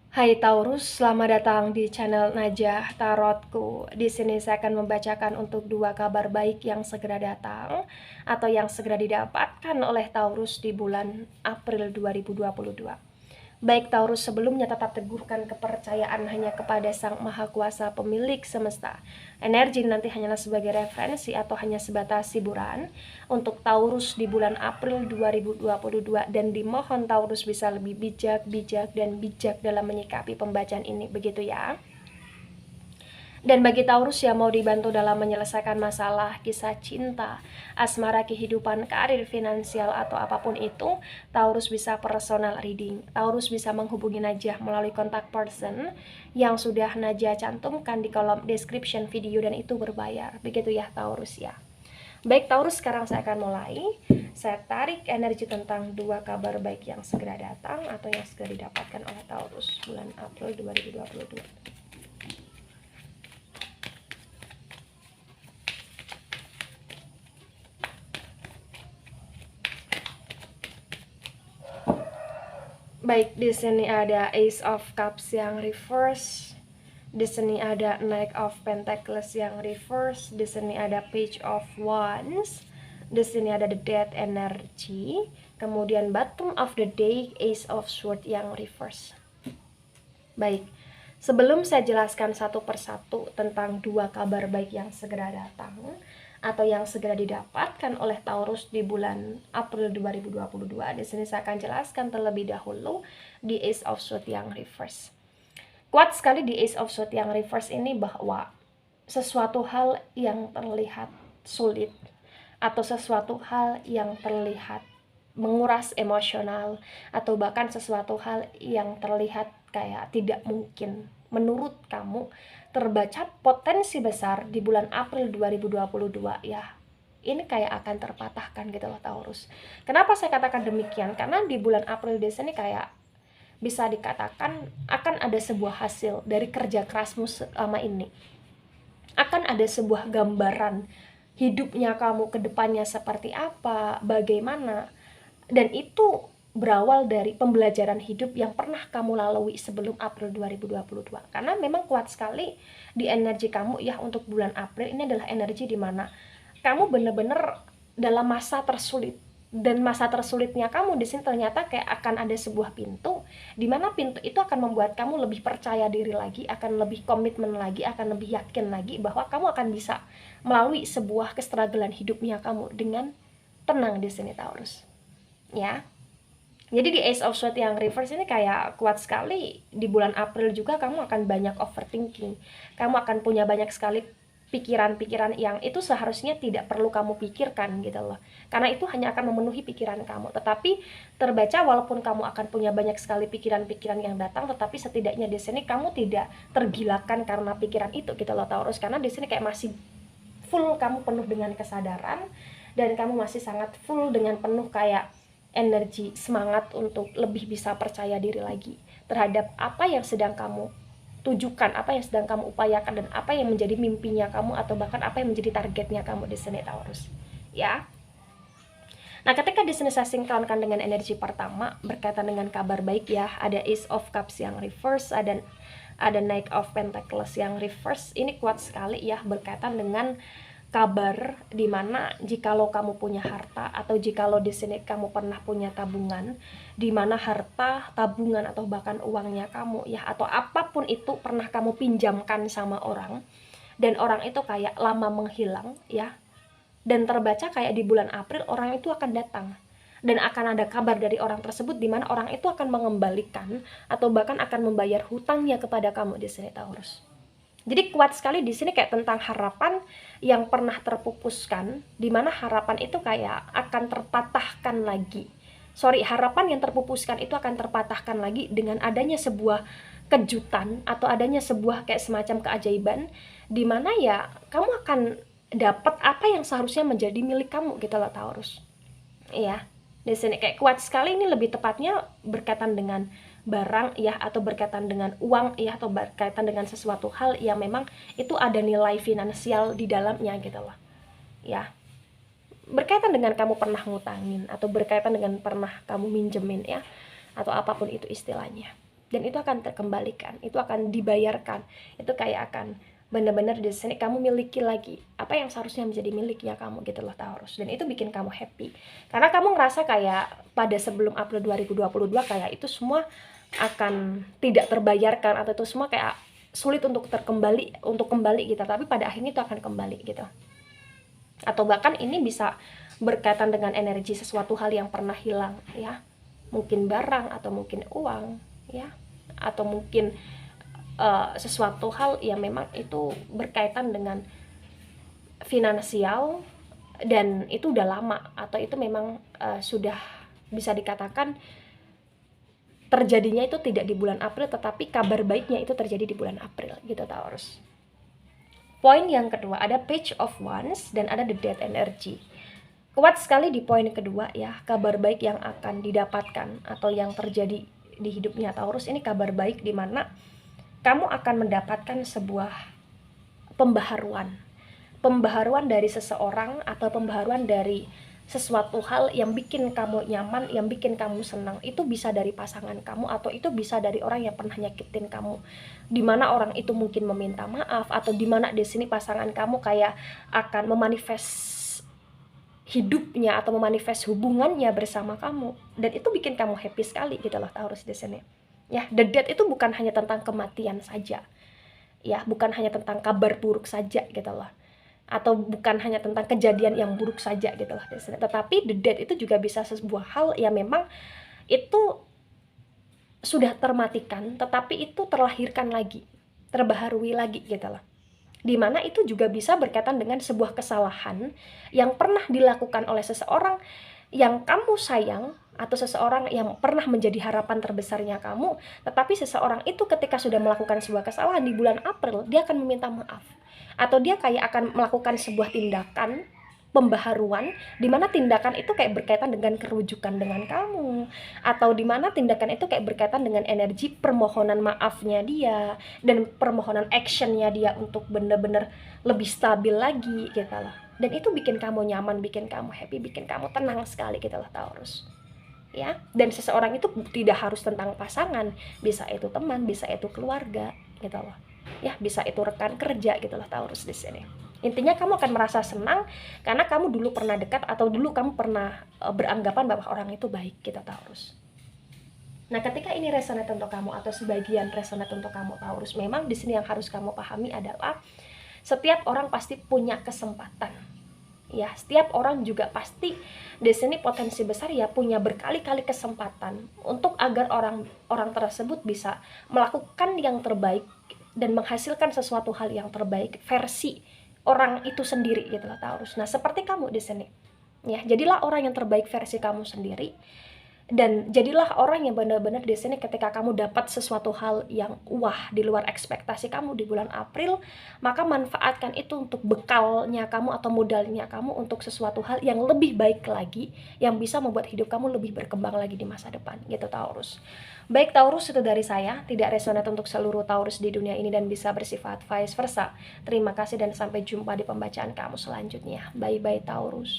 Hai Taurus, selamat datang di channel Najah Tarotku. Di sini saya akan membacakan untuk dua kabar baik yang segera datang atau yang segera didapatkan oleh Taurus di bulan April 2022. Baik Taurus, sebelumnya tetap teguhkan kepercayaan hanya kepada Sang Maha Kuasa pemilik semesta. Energi nanti hanyalah sebagai referensi atau hanya sebatas hiburan untuk Taurus di bulan April 2022, dan dimohon Taurus bisa lebih bijak dan bijak dalam menyikapi pembacaan ini, begitu ya. Dan bagi Taurus yang mau dibantu dalam menyelesaikan masalah kisah cinta, asmara, kehidupan, karir, finansial, atau apapun itu, Taurus bisa personal reading. Taurus bisa menghubungi Najah melalui kontak person yang sudah Najah cantumkan di kolom description video, dan itu berbayar. Begitu ya Taurus ya. Baik Taurus, sekarang saya akan mulai. Saya tarik energi tentang dua kabar baik yang segera datang atau yang segera didapatkan oleh Taurus bulan April 2022. Baik, di sini ada Ace of Cups yang reverse. Di sini ada Knight of Pentacles yang reverse. Di sini ada Page of Wands. Di sini ada The Death Energy. Kemudian bottom of the day, Ace of Swords yang reverse. Baik, sebelum saya jelaskan satu persatu tentang dua kabar baik yang segera datang atau yang segera didapatkan oleh Taurus di bulan April 2022, di sini saya akan jelaskan terlebih dahulu di Ace of Swords yang reverse. Kuat sekali di Ace of Swords yang reverse ini bahwa sesuatu hal yang terlihat sulit atau sesuatu hal yang terlihat menguras emosional atau bahkan sesuatu hal yang terlihat kayak tidak mungkin menurut kamu, terbaca potensi besar di bulan April 2022 ya. Ini kayak akan terpatahkan gitu loh Taurus. Kenapa saya katakan demikian? Karena di bulan April di sini kayak bisa dikatakan akan ada sebuah hasil dari kerja kerasmu selama ini. Akan ada sebuah gambaran hidupnya kamu ke depannya seperti apa, bagaimana. Dan itu berawal dari pembelajaran hidup yang pernah kamu lalui sebelum April 2022. Karena memang kuat sekali di energi kamu ya untuk bulan April ini adalah energi di mana kamu benar-benar dalam masa tersulit. Dan masa tersulitnya kamu di sini ternyata kayak akan ada sebuah pintu di mana pintu itu akan membuat kamu lebih percaya diri lagi, akan lebih komitmen lagi, akan lebih yakin lagi bahwa kamu akan bisa melalui sebuah kestrugglean hidupnya kamu dengan tenang di sini Taurus. Ya. Jadi di Ace of Swords yang reverse ini kayak kuat sekali di bulan April juga kamu akan banyak overthinking. Kamu akan punya banyak sekali pikiran-pikiran yang itu seharusnya tidak perlu kamu pikirkan gitu loh. Karena itu hanya akan memenuhi pikiran kamu. Tetapi terbaca walaupun kamu akan punya banyak sekali pikiran-pikiran yang datang, tetapi setidaknya di sini kamu tidak tergilakan karena pikiran itu gitu loh Taurus. Karena di sini kayak masih full, kamu penuh dengan kesadaran dan kamu masih sangat full dengan penuh kayak energi semangat untuk lebih bisa percaya diri lagi terhadap apa yang sedang kamu tujukan, apa yang sedang kamu upayakan, dan apa yang menjadi mimpinya kamu atau bahkan apa yang menjadi targetnya kamu di sini Taurus. Ya. Nah, ketika di sini saya sinkronkan dengan energi pertama berkaitan dengan kabar baik ya, ada Ace of Cups yang reverse, ada Knight of Pentacles yang reverse. Ini kuat sekali ya berkaitan dengan kabar dimana jikalau kamu punya harta atau jikalau di sini kamu pernah punya tabungan, dimana harta, tabungan atau bahkan uangnya kamu ya atau apapun itu pernah kamu pinjamkan sama orang dan orang itu kayak lama menghilang ya, dan terbaca kayak di bulan April orang itu akan datang dan akan ada kabar dari orang tersebut di mana orang itu akan mengembalikan atau bahkan akan membayar hutangnya kepada kamu di sini Taurus. Jadi kuat sekali di sini kayak tentang harapan yang pernah terpupuskan, di mana harapan itu kayak akan terpatahkan lagi. Harapan yang terpupuskan itu akan terpatahkan lagi dengan adanya sebuah kejutan atau adanya sebuah kayak semacam keajaiban, di mana ya kamu akan dapat apa yang seharusnya menjadi milik kamu gitu loh Taurus. Iya. Di sini kayak kuat sekali, ini lebih tepatnya berkaitan dengan barang ya atau berkaitan dengan uang ya atau berkaitan dengan sesuatu hal yang memang itu ada nilai finansial di dalamnya gitu loh. Ya. Berkaitan dengan kamu pernah ngutangin atau berkaitan dengan pernah kamu minjemin ya atau apapun itu istilahnya. dan itu akan terkembalikan, itu akan dibayarkan, itu kayak akan benar-benar di sini kamu miliki lagi apa yang seharusnya menjadi miliknya kamu gitu loh Taurus. Dan itu bikin kamu happy karena kamu ngerasa kayak pada sebelum April 2022 kayak itu semua akan tidak terbayarkan atau itu semua kayak sulit untuk kembali gitu, tapi pada akhirnya itu akan kembali gitu. Atau bahkan ini bisa berkaitan dengan energi sesuatu hal yang pernah hilang ya, mungkin barang atau mungkin uang ya, atau mungkin sesuatu hal yang memang itu berkaitan dengan finansial dan itu udah lama atau itu memang sudah bisa dikatakan terjadinya itu tidak di bulan April, tetapi kabar baiknya itu terjadi di bulan April gitu Taurus. Poin yang kedua ada Page of Wands dan ada the Death Energy. Kuat sekali di poin kedua ya, kabar baik yang akan didapatkan atau yang terjadi di hidupnya Taurus ini kabar baik di mana kamu akan mendapatkan sebuah pembaharuan dari seseorang atau pembaharuan dari sesuatu hal yang bikin kamu nyaman, yang bikin kamu senang. Itu bisa dari pasangan kamu atau itu bisa dari orang yang pernah nyakitin kamu, dimana orang itu mungkin meminta maaf, atau dimana di sini pasangan kamu kayak akan memanifest hidupnya atau memanifest hubungannya bersama kamu, dan itu bikin kamu happy sekali gitu loh Taurus di sini. Ya, the death itu bukan hanya tentang kematian saja. Ya, bukan hanya tentang kabar buruk saja gitu loh. Atau bukan hanya tentang kejadian yang buruk saja gitu loh. Tetapi the death itu juga bisa sebuah hal yang memang itu sudah termatikan, tetapi itu terlahirkan lagi, terbaharui lagi gitu loh. Dimana itu juga bisa berkaitan dengan sebuah kesalahan yang pernah dilakukan oleh seseorang yang kamu sayang, atau seseorang yang pernah menjadi harapan terbesarnya kamu, tetapi seseorang itu ketika sudah melakukan sebuah kesalahan di bulan April, dia akan meminta maaf, atau dia kayak akan melakukan sebuah tindakan pembaharuan, dimana tindakan itu kayak berkaitan dengan kerujukan dengan kamu, atau dimana tindakan itu kayak berkaitan dengan energi permohonan maafnya dia dan permohonan actionnya dia untuk bener-bener lebih stabil lagi gitu loh. Dan itu bikin kamu nyaman, bikin kamu happy, bikin kamu tenang sekali gitu loh Taurus ya. Dan seseorang itu tidak harus tentang pasangan, bisa itu teman, bisa itu keluarga gitu loh ya, bisa itu rekan kerja gitu loh Taurus di sini. Intinya kamu akan merasa senang karena kamu dulu pernah dekat atau dulu kamu pernah beranggapan bahwa orang itu baik gitu Taurus. Nah, ketika ini resonate untuk kamu atau sebagian resonate untuk kamu Taurus, memang di sini yang harus kamu pahami adalah setiap orang pasti punya kesempatan. Ya, setiap orang juga pasti di sini potensi besar ya punya berkali-kali kesempatan untuk agar orang tersebut bisa melakukan yang terbaik dan menghasilkan sesuatu hal yang terbaik versi orang itu sendiri gitu loh Taurus. Nah, seperti kamu di sini. Ya, jadilah orang yang terbaik versi kamu sendiri. Dan jadilah orang yang benar-benar di sini ketika kamu dapat sesuatu hal yang wah di luar ekspektasi kamu di bulan April, maka manfaatkan itu untuk bekalnya kamu atau modalnya kamu untuk sesuatu hal yang lebih baik lagi, yang bisa membuat hidup kamu lebih berkembang lagi di masa depan gitu Taurus. Baik Taurus, itu dari saya, tidak resonate untuk seluruh Taurus di dunia ini dan bisa bersifat vice versa. Terima kasih dan sampai jumpa di pembacaan kamu selanjutnya. Bye bye Taurus.